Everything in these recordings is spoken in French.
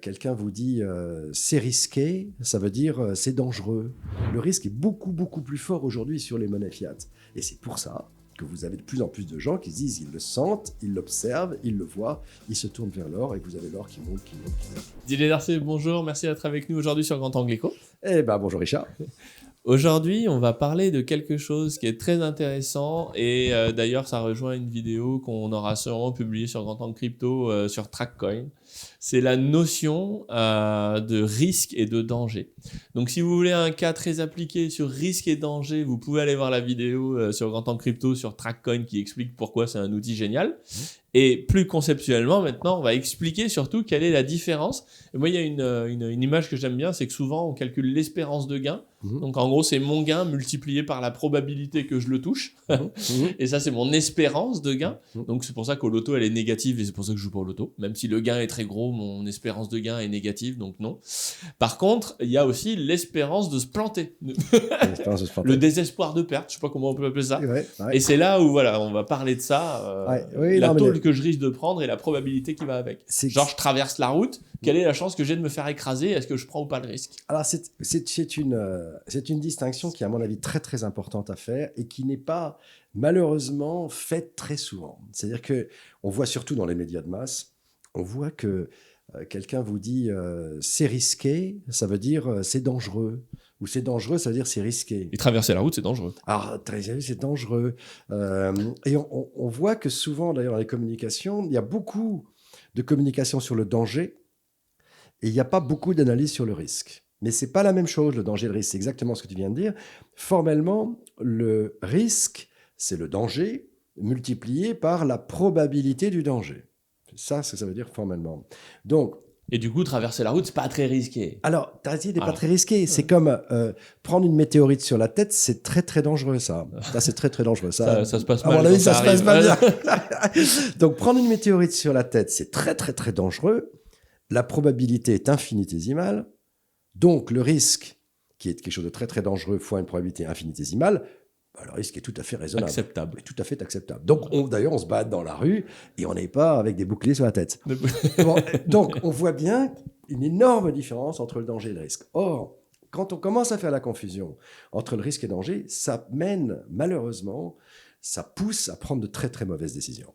quelqu'un vous dit c'est risqué, ça veut dire c'est dangereux. Le risque est beaucoup, beaucoup plus fort aujourd'hui sur les monnaies fiat. Et c'est pour ça que vous avez de plus en plus de gens qui se disent, ils le sentent, ils l'observent, ils le voient, ils se tournent vers l'or et vous avez l'or qui monte, qui monte, qui monte. Didier Darcé, bonjour, merci d'être avec nous aujourd'hui sur Grand Angle Éco. Eh ben bonjour Richard. Aujourd'hui, on va parler de quelque chose qui est très intéressant et d'ailleurs, ça rejoint une vidéo qu'on aura sûrement publiée sur Grand Angle Crypto sur Trackcoin. C'est la notion de risque et de danger. Donc, si vous voulez un cas très appliqué sur risque et danger, vous pouvez aller voir la vidéo sur Grand Angle Crypto sur Trackcoin qui explique pourquoi c'est un outil génial. Et plus conceptuellement, maintenant, on va expliquer surtout quelle est la différence. Et moi, il y a une image que j'aime bien, c'est que souvent, on calcule l'espérance de gain. Donc, en gros, c'est mon gain multiplié par la probabilité que je le touche. Et ça, c'est mon espérance de gain. Donc, c'est pour ça qu'au loto, elle est négative et c'est pour ça que je joue pas au loto. Même si le gain est très gros, mon espérance de gain est négative, donc non. Par contre, il y a aussi l'espérance de se planter. Le désespoir de perte, je sais pas comment on peut appeler ça. Ouais. Et c'est là où, voilà, on va parler de ça. La tôle que je risque de prendre et la probabilité qui va avec. Genre, je traverse la route, quelle est la chance que j'ai de me faire écraser? Est-ce que je prends ou pas le risque? Alors, c'est une distinction qui est, à mon avis, très, très importante à faire et qui n'est pas, malheureusement, faite très souvent. C'est-à-dire qu'on voit surtout dans les médias de masse, on voit que quelqu'un vous dit c'est risqué, ça veut dire c'est dangereux. Ou c'est dangereux, ça veut dire c'est risqué. Et traverser la route, c'est dangereux. Alors, c'est dangereux. Et on voit que souvent, d'ailleurs, dans les communications, il y a beaucoup de communication sur le danger et il n'y a pas beaucoup d'analyse sur le risque. Mais ce n'est pas la même chose, le danger et le risque. C'est exactement ce que tu viens de dire. Formellement, le risque, c'est le danger multiplié par la probabilité du danger. C'est ça ce que ça veut dire formellement. Donc, et du coup, traverser la route, c'est pas très risqué. Alors, t'as dit, n'est pas très risqué. C'est comme prendre une météorite sur la tête, c'est très très dangereux ça. Ça c'est très très dangereux ça. Ça se passe mal. À mon avis, ça se passe mal bien. Donc, prendre une météorite sur la tête, c'est très très très dangereux. La probabilité est infinitésimale. Donc, le risque, qui est quelque chose de très très dangereux, fois une probabilité infinitésimale, le risque est tout à fait raisonnable. Acceptable. Tout à fait acceptable. Donc, d'ailleurs, on se bat dans la rue et on n'est pas avec des boucliers sur la tête. Donc, on voit bien une énorme différence entre le danger et le risque. Or, quand on commence à faire la confusion entre le risque et le danger, ça mène, malheureusement, ça pousse à prendre de très, très mauvaises décisions.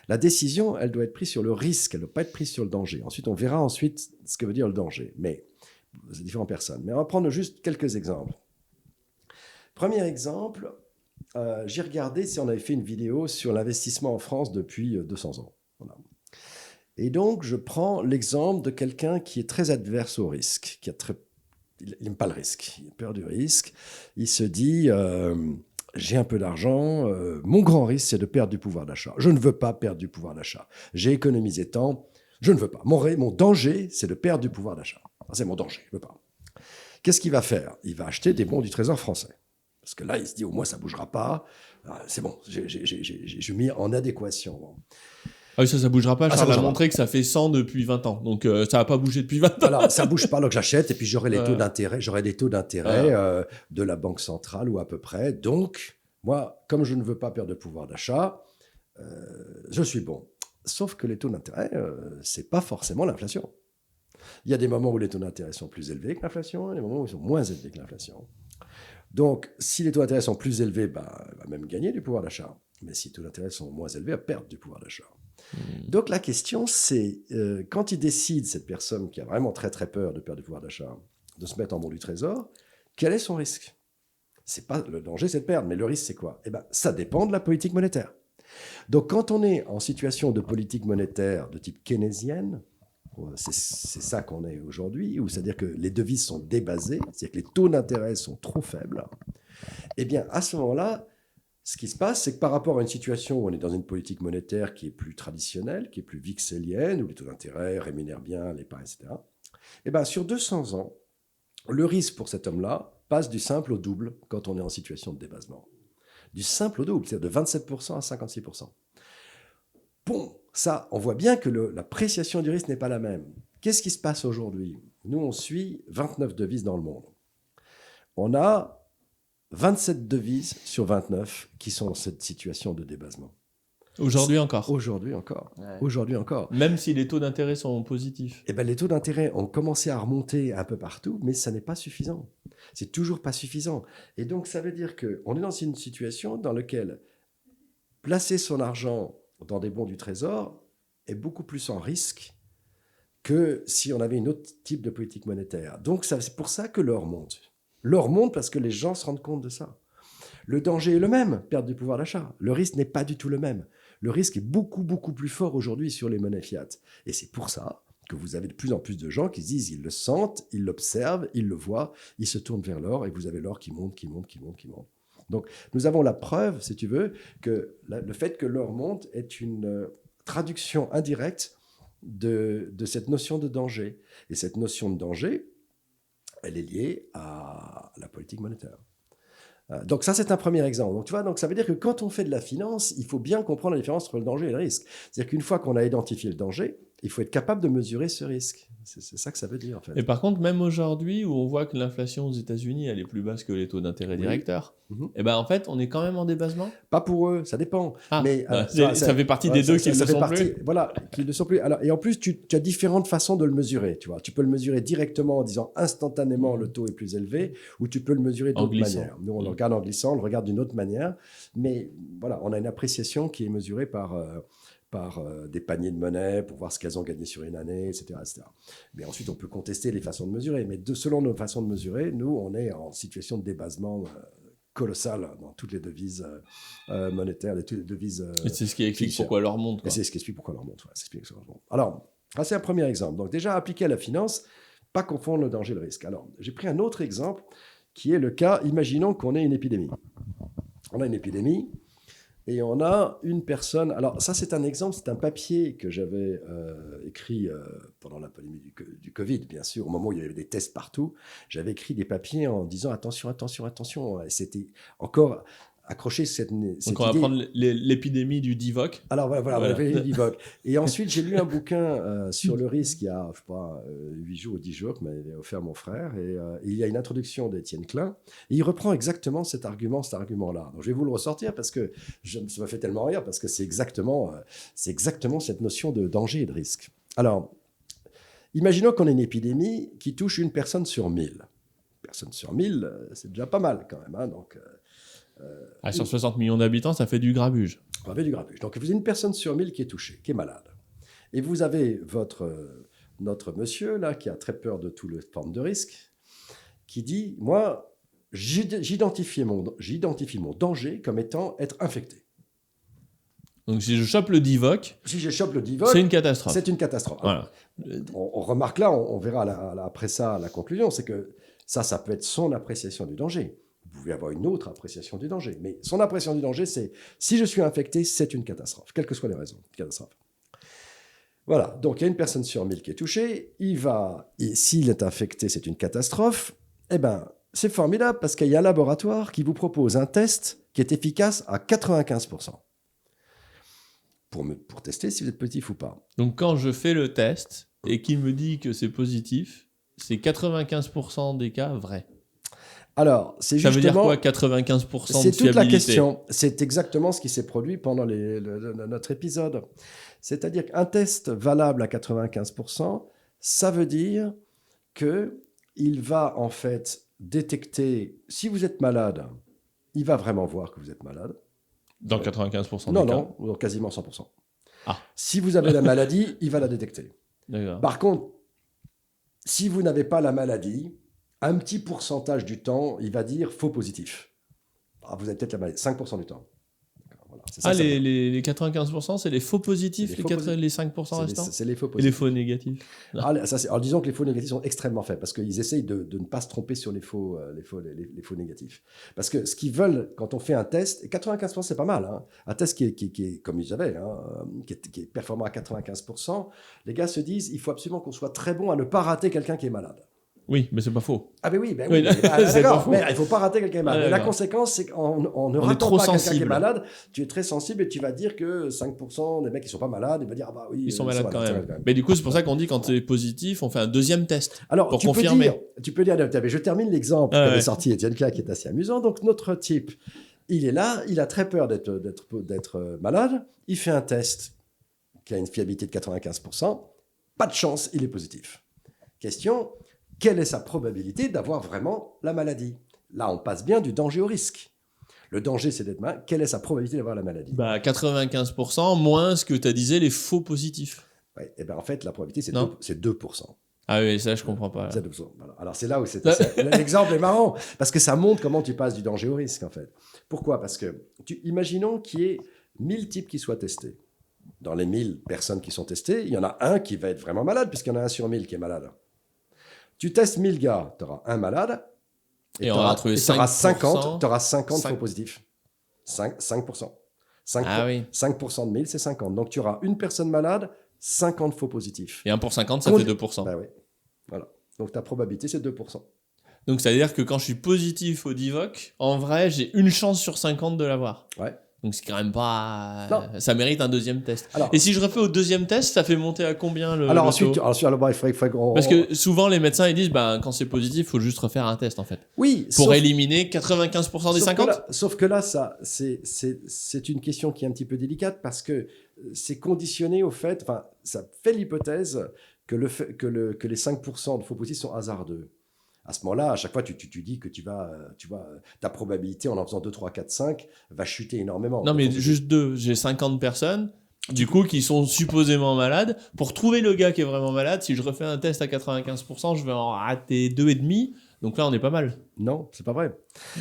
La décision, elle doit être prise sur le risque, elle ne doit pas être prise sur le danger. Ensuite, on verra ce que veut dire le danger. Mais c'est différentes personnes. Mais on va prendre juste quelques exemples. Premier exemple, j'ai regardé si on avait fait une vidéo sur l'investissement en France depuis 200 ans. Voilà. Et donc, je prends l'exemple de quelqu'un qui est très adverse au risque, il n'aime pas le risque, il a peur du risque. Il se dit, j'ai un peu d'argent, mon grand risque, c'est de perdre du pouvoir d'achat. Je ne veux pas perdre du pouvoir d'achat. J'ai économisé tant, je ne veux pas. Mon danger, c'est de perdre du pouvoir d'achat. C'est mon danger, je ne veux pas. Qu'est-ce qu'il va faire? Il va acheter des bons du Trésor français. Parce que là, il se dit, au moins, ça ne bougera pas. C'est bon, j'ai mis en adéquation. Ah oui, ça ne bougera pas. Charles a montré que ça fait 100 depuis 20 ans. Donc, ça n'a pas bougé depuis 20 ans. Voilà, ça ne bouge pas, donc j'achète. Et puis, j'aurai les taux d'intérêt. J'aurai des taux d'intérêt de la Banque centrale ou à peu près. Donc, moi, comme je ne veux pas perdre de pouvoir d'achat, je suis bon. Sauf que les taux d'intérêt, ce n'est pas forcément l'inflation. Il y a des moments où les taux d'intérêt sont plus élevés que l'inflation et des moments où ils sont moins élevés que l'inflation. Donc, si les taux d'intérêt sont plus élevés, elle va même gagner du pouvoir d'achat. Mais si les taux d'intérêt sont moins élevés, elle va perdre du pouvoir d'achat. Donc, la question, c'est, quand il décide, cette personne qui a vraiment très très peur de perdre du pouvoir d'achat, de se mettre en bon du trésor, quel est son risque? C'est pas le danger, c'est de perdre, mais le risque, c'est quoi? Ça dépend de la politique monétaire. Donc, quand on est en situation de politique monétaire de type keynésienne, c'est ça qu'on est aujourd'hui, c'est-à-dire que les devises sont débasées, c'est-à-dire que les taux d'intérêt sont trop faibles. Eh bien, à ce moment-là, ce qui se passe, c'est que par rapport à une situation où on est dans une politique monétaire qui est plus traditionnelle, qui est plus vixélienne, où les taux d'intérêt rémunèrent bien l'épargne, etc., eh bien, sur 200 ans, le risque pour cet homme-là passe du simple au double quand on est en situation de débasement. Du simple au double, c'est-à-dire de 27% à 56%. Bon, ça, on voit bien que l'appréciation du risque n'est pas la même. Qu'est-ce qui se passe aujourd'hui? Nous, on suit 29 devises dans le monde. On a 27 devises sur 29 qui sont dans cette situation de débasement. Aujourd'hui encore. Aujourd'hui encore. Ouais. Aujourd'hui encore. Même si les taux d'intérêt sont positifs. Eh ben, les taux d'intérêt ont commencé à remonter un peu partout, mais ça n'est pas suffisant. C'est toujours pas suffisant. Et donc, ça veut dire qu'on est dans une situation dans laquelle placer son argent dans des bons du Trésor est beaucoup plus en risque que si on avait un autre type de politique monétaire. Donc, c'est pour ça que l'or monte. L'or monte parce que les gens se rendent compte de ça. Le danger est le même, perte du pouvoir d'achat. Le risque n'est pas du tout le même. Le risque est beaucoup, beaucoup plus fort aujourd'hui sur les monnaies fiat. Et c'est pour ça que vous avez de plus en plus de gens qui se disent, ils le sentent, ils l'observent, ils le voient, ils se tournent vers l'or et vous avez l'or qui monte, qui monte, qui monte, qui monte. Donc, nous avons la preuve, si tu veux, que le fait que l'or monte est une traduction indirecte de cette notion de danger. Et cette notion de danger, elle est liée à la politique monétaire. Donc ça, c'est un premier exemple. Donc, tu vois, donc ça veut dire que quand on fait de la finance, il faut bien comprendre la différence entre le danger et le risque. C'est-à-dire qu'une fois qu'on a identifié le danger, il faut être capable de mesurer ce risque. C'est ça que ça veut dire, en fait. Et par contre, même aujourd'hui, où on voit que l'inflation aux États-Unis elle est plus basse que les taux d'intérêt directeurs, et ben en fait, on est quand même en débasement. Pas pour eux, ça dépend. Mais ça fait partie des deux qui ne le sont plus. Voilà, qui ne le sont plus. Alors, et en plus, tu as différentes façons de le mesurer. Tu vois, tu peux le mesurer directement en disant instantanément le taux est plus élevé, ou tu peux le mesurer d'autres manières. Nous, on le regarde en glissant, on le regarde d'une autre manière. Mais voilà, on a une appréciation qui est mesurée par des paniers de monnaie pour voir ce qu'elles ont gagné sur une année, etc., etc. Mais ensuite, on peut contester les façons de mesurer. Mais selon nos façons de mesurer, nous, on est en situation de débasement colossal dans toutes les devises monétaires, toutes les devises. Et c'est ce qui explique pourquoi l'or monte. Et c'est ce qui explique pourquoi l'or monte. Alors, ça, c'est un premier exemple. Donc, déjà, appliqué à la finance, pas confondre le danger et le risque. Alors, j'ai pris un autre exemple qui est le cas, imaginons qu'on ait une épidémie. On a une épidémie. Et on a une personne... Alors, ça, c'est un exemple, c'est un papier que j'avais écrit pendant la pandémie du Covid, bien sûr, au moment où il y avait des tests partout. J'avais écrit des papiers en disant « Attention, attention, attention ». C'était encore accroché cette idée. Donc, on va prendre l'épidémie du Divock. Alors, voilà. Le Divock. Et ensuite, j'ai lu un bouquin sur le risque il y a, je sais pas, 8 jours ou 10 jours, que m'avait offert mon frère. Et il y a une introduction d'Étienne Klein. Et il reprend exactement cet argument-là. Donc, je vais vous le ressortir parce que ça m'a fait tellement rire, parce que c'est exactement cette notion de danger et de risque. Alors, imaginons qu'on ait une épidémie qui touche une personne sur 1000. Personne sur 1000, c'est déjà pas mal quand même. Hein, donc... sur 60 millions d'habitants, ça fait du grabuge. Ça fait du grabuge. Donc, vous avez une personne sur 1000 qui est touchée, qui est malade. Et vous avez notre monsieur, là, qui a très peur de toutes les formes de risque, qui dit, moi, j'identifie mon danger comme étant être infecté. Donc, si je chope le Divock, c'est une catastrophe. C'est une catastrophe. Voilà. On remarque là, on verra après ça la conclusion, c'est que ça peut être son appréciation du danger. Vous pouvez avoir une autre appréciation du danger. Mais son appréciation du danger, c'est si je suis infecté, c'est une catastrophe, quelles que soient les raisons. Catastrophe. Voilà, donc il y a une personne sur 1000 qui est touchée. Et s'il est infecté, c'est une catastrophe. Eh bien, c'est formidable parce qu'il y a un laboratoire qui vous propose un test qui est efficace à 95%. Pour tester si vous êtes positif ou pas. Donc quand je fais le test et qu'il me dit que c'est positif, c'est 95% des cas vrais. Alors, c'est justement... Ça veut dire quoi, 95% de fiabilité ? C'est toute la question. C'est exactement ce qui s'est produit pendant notre épisode. C'est-à-dire qu'un test valable à 95%, ça veut dire qu'il va en fait détecter... Si vous êtes malade, il va vraiment voir que vous êtes malade. Dans 95% des cas ? Non, dans quasiment 100%. Ah. Si vous avez la maladie, il va la détecter. D'accord. Par contre, si vous n'avez pas la maladie... Un petit pourcentage du temps, il va dire faux positif. Vous avez peut-être la maladie, 5% du temps. Voilà, les 95%, c'est les faux positifs, les 5% restants ? C'est les faux positifs. Et les faux négatifs ? Alors disons que les faux négatifs sont extrêmement faibles, parce qu'ils essayent de ne pas se tromper sur les faux négatifs. Parce que ce qu'ils veulent, quand on fait un test, et 95% c'est pas mal, hein, un test qui est comme ils avaient, hein, qui est performant à 95%, les gars se disent, il faut absolument qu'on soit très bon à ne pas rater quelqu'un qui est malade. Oui, mais c'est pas faux. Ah ben oui, c'est pas faux. Mais il faut pas rater quelqu'un qui est malade. Et la conséquence, c'est qu'en ne ratant pas quelqu'un qui est malade, tu es très sensible et tu vas dire que 5% des mecs qui sont pas malades, ils vont dire ah bah oui, ils sont malades quand même. Mais du coup, c'est pour ça qu'on dit quand tu es positif, on fait un deuxième test. Alors, pour confirmer. Tu peux dire, je termine l'exemple qu'avait sorti Étienne Klein qui est assez amusant. Donc notre type, Il est là, il a très peur d'être malade. Il fait un test qui a une fiabilité de 95%. Pas de chance, il est positif. Question, quelle est sa probabilité d'avoir vraiment la maladie? Là, on passe bien du danger au risque. Le danger, c'est d'être malade. Quelle est sa probabilité d'avoir la maladie? 95% moins ce que tu disais, les faux positifs. Ouais, et ben en fait, la probabilité, c'est Non. 2%. Ah oui, ça, je comprends pas. C'est 2%. Voilà. Alors, c'est là où l'exemple est marrant, parce que ça montre comment tu passes du danger au risque, en fait. Pourquoi? Parce que, imaginons qu'il y ait 1000 types qui soient testés. Dans les 1000 personnes qui sont testées, il y en a un qui va être vraiment malade, puisqu'il y en a un sur 1000 qui est malade. Tu testes 1000 gars, tu auras un malade, et on va trouver 50 faux positifs. 5%. 5%. Ah oui. 5% de 1000, c'est 50. Donc, tu auras une personne malade, 50 faux positifs. Et 1 pour 50, ça fait 2%. Ben oui. Voilà. Donc, ta probabilité, c'est 2%. Donc, ça veut dire que quand je suis positif au Divock, en vrai, j'ai une chance sur 50 de l'avoir. Ouais. Donc, c'est quand même pas... Non. Ça mérite un deuxième test. Alors, et si je refais au deuxième test, ça fait monter à combien le alors le ensuite, taux il faudrait qu'on... Parce que souvent, les médecins, ils disent, quand c'est positif, il faut juste refaire un test, en fait. Oui. Pour éliminer 95% des 50. Sauf que là, c'est une question qui est un petit peu délicate parce que c'est conditionné au fait... Enfin, ça fait l'hypothèse que les 5% de faux positifs sont hasardeux. À ce moment-là, à chaque fois, tu dis que ta probabilité en faisant 2, 3, 4, 5 va chuter énormément. Non, mais juste deux. J'ai 50 personnes, du coup, qui sont supposément malades. Pour trouver le gars qui est vraiment malade, si je refais un test à 95%, je vais en rater 2,5. Donc là, on est pas mal. Non, c'est pas vrai.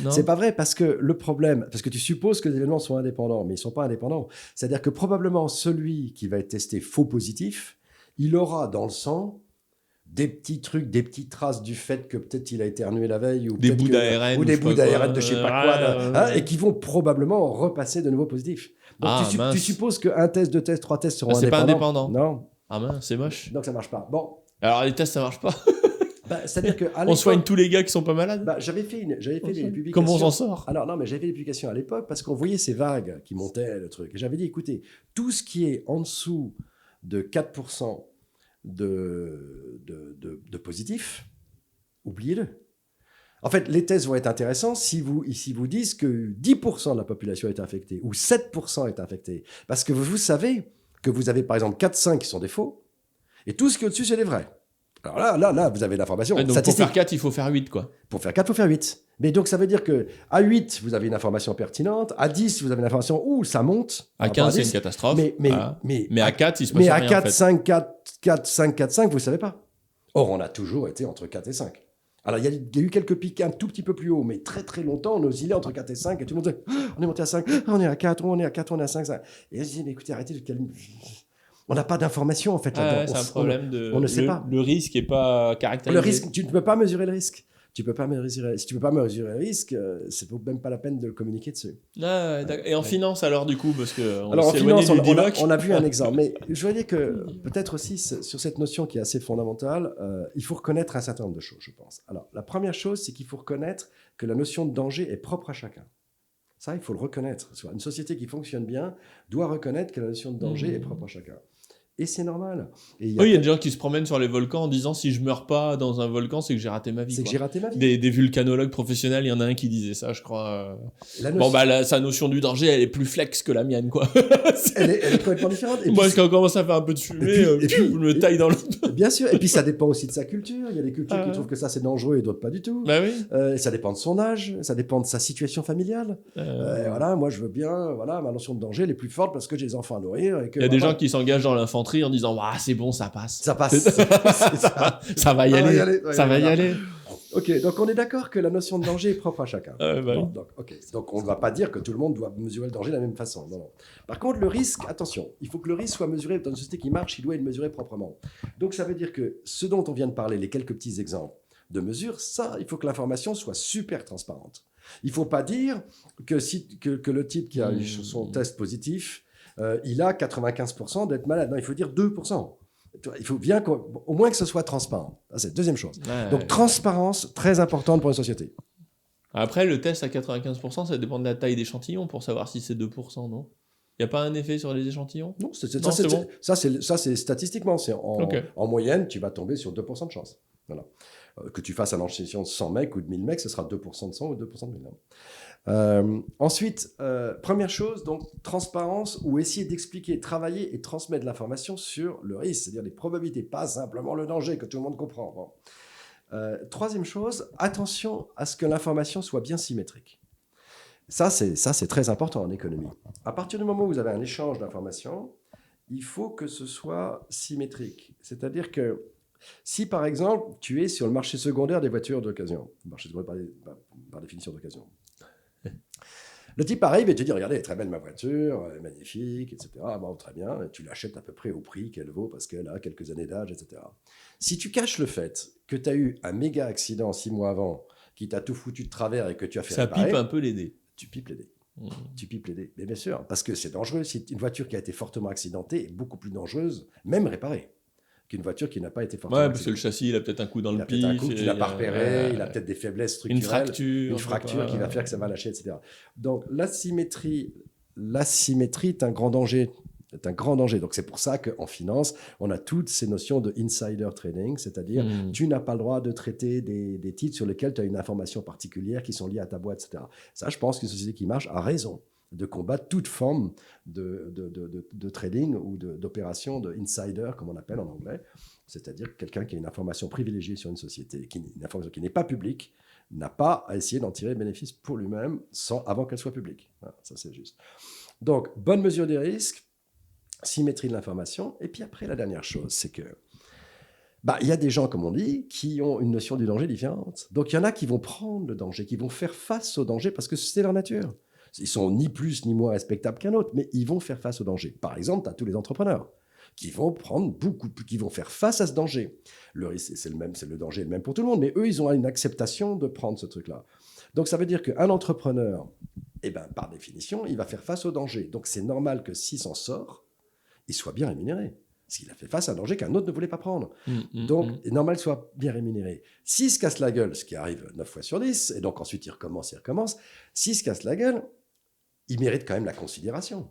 Non. C'est pas vrai parce que le problème, parce que tu supposes que les événements sont indépendants, mais ils sont pas indépendants. C'est-à-dire que probablement celui qui va être testé faux positif, il aura dans le sang des petits trucs, des petites traces du fait que peut-être il a éternué la veille ou des bouts d'ARN ou des bouts d'ARN de je sais pas quoi, ouais. et qui vont probablement repasser de nouveau positifs. Donc tu supposes qu'un test, 2 tests, 3 tests seront indépendants. C'est pas indépendant. Non. Ah mince, c'est moche. Donc ça marche pas. Bon. Alors les tests ça marche pas. C'est-à-dire que on soigne tous les gars qui sont pas malades. J'avais fait des publications. Comment on s'en sort? Alors non, mais j'avais fait des publications à l'époque parce qu'on voyait ces vagues qui montaient le truc. Et j'avais dit, écoutez, tout ce qui est en dessous de 4% de positifs, oubliez-le. En fait, les tests vont être intéressants si vous disent que 10% de la population est infectée ou 7% est infectée. Parce que vous savez que vous avez par exemple 4-5 qui sont des faux et tout ce qui est au-dessus, c'est des vrais. Alors là, vous avez l'information. Ouais, donc pour faire 4, il faut faire 8, quoi. Pour faire 4, il faut faire 8. Mais donc, ça veut dire qu'à 8, vous avez une information pertinente. À 10, vous avez une information où ça monte. À 15, c'est une catastrophe. Mais à 4, il se passe rien. Mais à 4, 5, 4, 5, 4, 5, vous ne savez pas. Or, on a toujours été entre 4 et 5. Alors, il y a eu quelques pics un tout petit peu plus haut, mais très très longtemps, on oscillait entre 4 et 5. Et tout le monde disait, on est monté à 5, on est à 4, on est à 4, on est à 5. Et je disais, mais écoutez, arrêtez de calmer. On n'a pas d'informations, en fait. C'est un problème on ne sait pas. Le risque n'est pas caractérisé. Le risque, tu ne peux pas mesurer le risque. Si tu ne peux pas mesurer le risque, c'est même pas la peine de communiquer dessus. Et en finance, alors, du coup, parce que en finance, on a vu un exemple. Mais je voulais dire que peut-être aussi, sur cette notion qui est assez fondamentale, il faut reconnaître un certain nombre de choses, je pense. Alors, la première chose, c'est qu'il faut reconnaître que la notion de danger est propre à chacun. Ça, il faut le reconnaître. Une société qui fonctionne bien doit reconnaître que la notion de danger est propre à chacun. Et c'est normal. Et il y a des gens qui se promènent sur les volcans en disant si je meurs pas dans un volcan, c'est que j'ai raté ma vie. C'est que j'ai raté ma vie. Des vulcanologues professionnels, il y en a un qui disait ça, je crois. Sa notion du danger, elle est plus flex que la mienne, quoi. Elle est complètement différente. Et moi, quand on commence à faire un peu de fumée, je me taille dans le... Bien sûr. Et puis, ça dépend aussi de sa culture. Il y a des cultures qui trouvent que ça, c'est dangereux et d'autres pas du tout. Bah oui. Ça dépend de son âge, ça dépend de sa situation familiale. Voilà, moi, je veux bien... Voilà, ma notion de danger, elle est plus forte parce que j'ai des enfants à nourrir. Il y a des gens qui s'engagent dans l'infanterie en disant c'est bon, ça passe. Ça passe. ça va y aller. Ça va y aller. Ok, donc on est d'accord que la notion de danger est propre à chacun. Donc on ne va pas dire que tout le monde doit mesurer le danger de la même façon. Non. Par contre, le risque, attention, il faut que le risque soit mesuré dans une société qui marche, il doit être mesuré proprement. Donc ça veut dire que ce dont on vient de parler, les quelques petits exemples de mesures, ça, il faut que l'information soit super transparente. Il ne faut pas dire que le type qui a eu son test positif, il a 95% d'être malade. Non, il faut dire 2%. Il faut bien au moins que ce soit transparent. C'est la deuxième chose. Donc, transparence, très importante pour une société. Après, le test à 95%, ça dépend de la taille d'échantillon pour savoir si c'est 2%, non ? Il n'y a pas un effet sur les échantillons? Non, Non, c'est bon. ça, c'est statistiquement. Ok. En moyenne, tu vas tomber sur 2% de chance. Voilà. Que tu fasses un échantillon de 100 mecs ou de 1000 mecs, ce sera 2% de 100 ou 2% de 1000. Ensuite, première chose, donc transparence ou essayer d'expliquer, travailler et transmettre de l'information sur le risque, c'est-à-dire les probabilités, pas simplement le danger que tout le monde comprend. Bon. Troisième chose, attention à ce que l'information soit bien symétrique. Ça, c'est très important en économie. À partir du moment où vous avez un échange d'informations, il faut que ce soit symétrique. C'est-à-dire que si, par exemple, tu es sur le marché secondaire des voitures d'occasion, marché secondaire par définition d'occasion, le type arrive et te dit, regardez, elle est très belle ma voiture, elle est magnifique, etc. Bon, très bien, et tu l'achètes à peu près au prix qu'elle vaut parce qu'elle a quelques années d'âge, etc. Si tu caches le fait que tu as eu un méga accident 6 mois avant, qui t'a tout foutu de travers et que tu as fait réparer, pipe un peu les dés. Tu pipes les dés. Tu pipes les dés. Mais bien sûr, parce que c'est dangereux. Si une voiture qui a été fortement accidentée est beaucoup plus dangereuse, même réparée, qu'une voiture qui n'a pas été fortement accidentée. Parce que le châssis, il a peut-être un coup dans le pif. Il a peut-être un coup qu'il n'a pas repéré, il a peut-être des faiblesses structurelles. Une fracture qui va faire que ça va lâcher, etc. Donc l'asymétrie est un grand danger. Donc c'est pour ça qu'en finance, on a toutes ces notions de insider trading, c'est-à-dire tu n'as pas le droit de traiter des titres sur lesquels tu as une information particulière qui sont liées à ta boîte, etc. Ça, je pense qu'une société qui marche a raison de combattre toute forme de trading ou d'opération de insider, comme on appelle en anglais, c'est-à-dire quelqu'un qui a une information privilégiée sur une société, une information qui n'est pas publique, n'a pas à essayer d'en tirer bénéfice pour lui-même avant qu'elle soit publique. Voilà, ça, c'est juste. Donc, bonne mesure des risques, symétrie de l'information. Et puis après, la dernière chose, c'est que il y a des gens, comme on dit, qui ont une notion du danger différente. Donc, il y en a qui vont prendre le danger, qui vont faire face au danger parce que c'est leur nature. Ils sont ni plus ni moins respectables qu'un autre, mais ils vont faire face au danger. Par exemple, tu as tous les entrepreneurs qui vont qui vont faire face à ce danger. Le risque, c'est le danger est le même pour tout le monde, mais eux, ils ont une acceptation de prendre ce truc-là. Donc, ça veut dire qu'un entrepreneur, par définition, il va faire face au danger. Donc, c'est normal que s'il s'en sort, il soit bien rémunéré. Parce qu'il a fait face à un danger qu'un autre ne voulait pas prendre. Donc, il est normal qu'il soit bien rémunéré. S'il se casse la gueule, ce qui arrive 9 fois sur 10, et donc ensuite il recommence, s'il se casse la gueule, il mérite quand même la considération.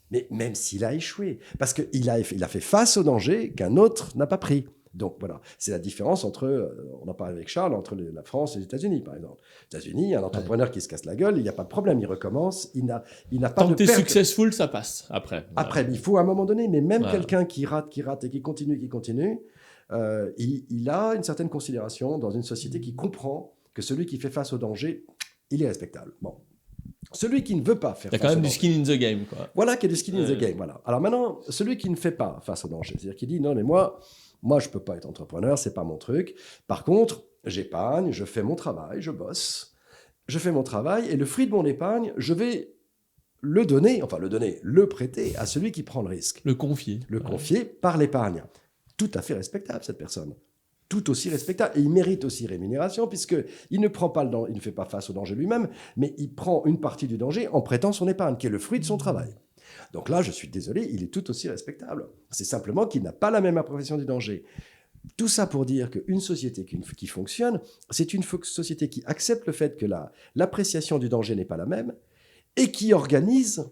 Mais même s'il a échoué, parce qu'il a fait face au danger qu'un autre n'a pas pris. Donc voilà, c'est la différence entre, on en parle avec Charles, entre la France et les États-Unis, par exemple. Les États-Unis, un entrepreneur qui se casse la gueule, il n'y a pas de problème, il recommence, il n'a pas Tant de que t'es perte. successful, ça passe après. Après, il faut à un moment donné, mais même quelqu'un qui rate et qui continue, il a une certaine considération dans une société qui comprend que celui qui fait face au danger, il est respectable. Bon. Celui qui ne veut pas faire face au danger. Il y a quand même du skin in the game, quoi. Voilà, qu'il y a du skin in the game. Voilà. Alors maintenant, celui qui ne fait pas face au danger, c'est-à-dire qui dit non, mais moi, je ne peux pas être entrepreneur, ce n'est pas mon truc. Par contre, j'épargne, je fais mon travail, je bosse, je fais mon travail, et le fruit de mon épargne, je vais le prêter à celui qui prend le risque. Le confier. Confier par l'épargne. Tout à fait respectable, cette personne. Tout aussi respectable. Et il mérite aussi rémunération, puisqu'il ne prend pas il ne fait pas face au danger lui-même, mais il prend une partie du danger en prêtant son épargne, qui est le fruit de son travail. Donc là, je suis désolé, il est tout aussi respectable. C'est simplement qu'il n'a pas la même appréciation du danger. Tout ça pour dire qu'une société qui fonctionne, c'est une société qui accepte le fait que l'appréciation du danger n'est pas la même et qui organise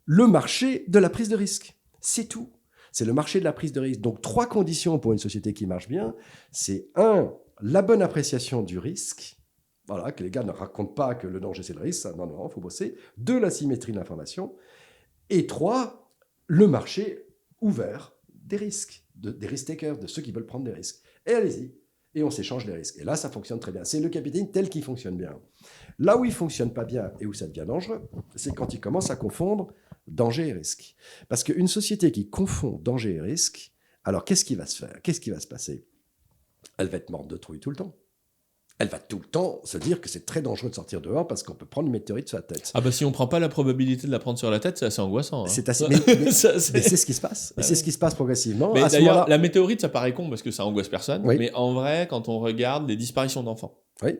le marché de la prise de risque. C'est tout. C'est le marché de la prise de risque. Donc, 3 conditions pour une société qui marche bien. C'est 1, la bonne appréciation du risque. Voilà, que les gars ne racontent pas que le danger, c'est le risque. Ça, non, il faut bosser. 2, la symétrie de l'information. Et 3, le marché ouvert des risques, des risk-takers, de ceux qui veulent prendre des risques. Et allez-y, et on s'échange les risques. Et là, ça fonctionne très bien. C'est le capitalisme tel qu'il fonctionne bien. Là où il ne fonctionne pas bien et où ça devient dangereux, c'est quand il commence à confondre danger et risque. Parce qu'une société qui confond danger et risque, alors qu'est-ce qui va se faire? Qu'est-ce qui va se passer? Elle va être morte de trouille tout le temps. Elle va tout le temps se dire que c'est très dangereux de sortir dehors parce qu'on peut prendre une météorite sur la tête. Ah bah si on ne prend pas la probabilité de la prendre sur la tête, c'est assez angoissant. Hein. C'est assez... mais c'est ce qui se passe. Et c'est ce qui se passe progressivement. Mais d'ailleurs, la météorite, ça paraît con parce que ça angoisse personne. Oui. Mais en vrai, quand on regarde les disparitions d'enfants, oui.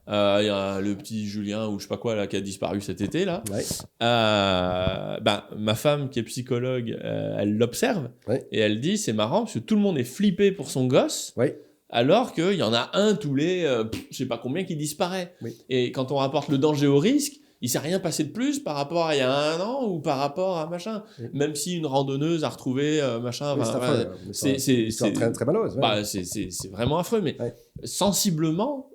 Y a le petit Julien ou je sais pas quoi là, qui a disparu cet été. Là. Oui. Ma femme qui est psychologue, elle l'observe et elle dit c'est marrant parce que tout le monde est flippé pour son gosse. Oui. Alors qu'il y en a un tous les, je sais pas combien, qui disparaît. Oui. Et quand on rapporte le danger au risque, il s'est rien passé de plus par rapport à il y a un an ou par rapport à machin. Même si une randonneuse a retrouvé machin. C'est très, très malheureuse. Bah, c'est vraiment affreux, mais sensiblement,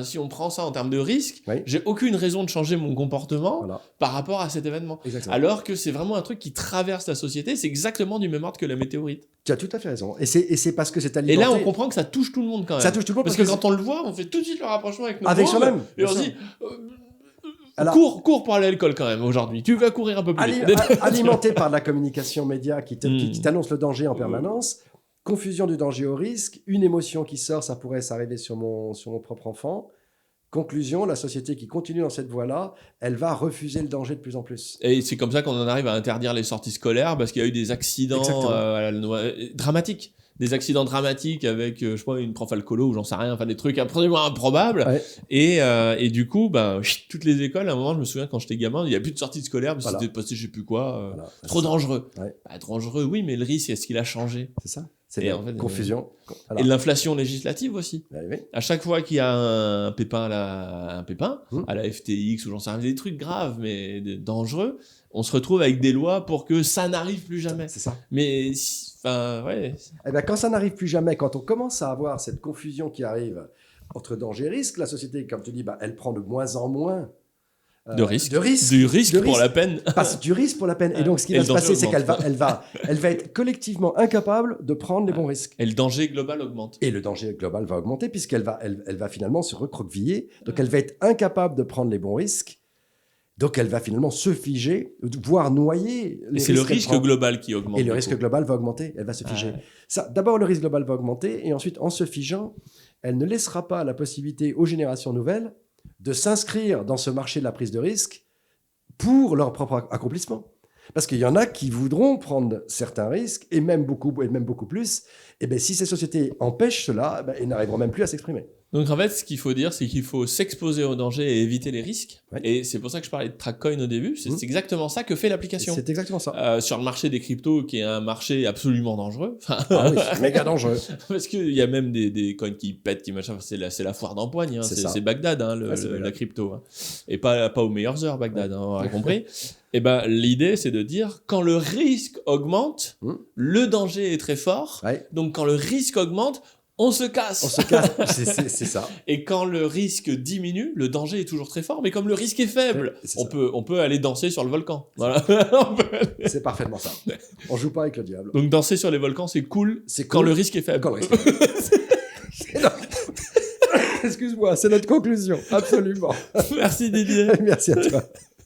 si on prend ça en termes de risque, j'ai aucune raison de changer mon comportement par rapport à cet événement. Exactement. Alors que c'est vraiment un truc qui traverse la société, c'est exactement du même ordre que la météorite. Tu as tout à fait raison. Et c'est parce que c'est alimenté. Et là, on comprend que ça touche tout le monde quand même. Ça touche tout le monde parce que quand on le voit, on fait tout de suite le rapprochement avec nos avec soi-même. Et on se dit... cours pour aller à l'école quand même aujourd'hui. Tu vas courir un peu plus vite. Alimenté par la communication média qui t'annonce le danger en permanence, confusion du danger au risque, une émotion qui sort, ça pourrait s'arriver sur mon propre enfant. Conclusion, la société qui continue dans cette voie-là, elle va refuser le danger de plus en plus. Et c'est comme ça qu'on en arrive à interdire les sorties scolaires parce qu'il y a eu des accidents dramatiques. Des accidents dramatiques avec, je sais pas, une prof alcoolo ou j'en sais rien, enfin des trucs absolument improbables. Et du coup, toutes les écoles, à un moment, je me souviens quand j'étais gamin, il n'y a plus de sortie scolaire parce que c'était passé je sais plus quoi. Trop dangereux. Dangereux, oui, mais le risque, est-ce qu'il a changé? C'est ça. C'est la confusion. Et l'inflation législative aussi. Oui. À chaque fois qu'il y a un pépin à la FTX ou j'en sais rien, des trucs graves mais dangereux, on se retrouve avec des lois pour que ça n'arrive plus jamais. C'est ça. Mais quand ça n'arrive plus jamais, quand on commence à avoir cette confusion qui arrive entre danger et risque, la société, comme tu dis, elle prend de moins en moins du risque pour la peine. Du risque pour la peine. Et donc, ce qui va se passer, c'est qu'elle va être collectivement incapable de prendre les bons risques. Et le danger global augmente. Et le danger global va augmenter puisqu'elle va finalement se recroqueviller. Donc, elle va être incapable de prendre les bons risques. Donc, elle va finalement se figer, voire noyer les risques. Et c'est le risque global qui augmente. Et le risque global va augmenter. Elle va se figer. D'abord, le risque global va augmenter. Et ensuite, en se figeant, elle ne laissera pas la possibilité aux générations nouvelles de s'inscrire dans ce marché de la prise de risque pour leur propre accomplissement. Parce qu'il y en a qui voudront prendre certains risques, et même beaucoup plus. Et bien, si ces sociétés empêchent cela, ils n'arriveront même plus à s'exprimer. Donc en fait, ce qu'il faut dire, c'est qu'il faut s'exposer aux dangers et éviter les risques. Et c'est pour ça que je parlais de TrackCoin au début. C'est exactement ça que fait l'application. C'est exactement ça. Sur le marché des cryptos, qui est un marché absolument dangereux. Méga dangereux. Parce qu'il y a même des coins qui pètent, qui machin. C'est la foire d'empoigne. C'est Bagdad, la crypto. Et pas aux meilleures heures, Bagdad, on a compris. Et l'idée, c'est de dire, quand le risque augmente, le danger est très fort. Donc quand le risque augmente, on se casse. C'est ça. Et quand le risque diminue, le danger est toujours très fort, mais comme le risque est faible, on peut aller danser sur le volcan. Voilà. C'est parfaitement ça. On joue pas avec le diable. Donc danser sur les volcans, c'est cool quand le risque est faible. Excuse-moi, c'est notre conclusion. Absolument. Merci Didier. Merci à toi.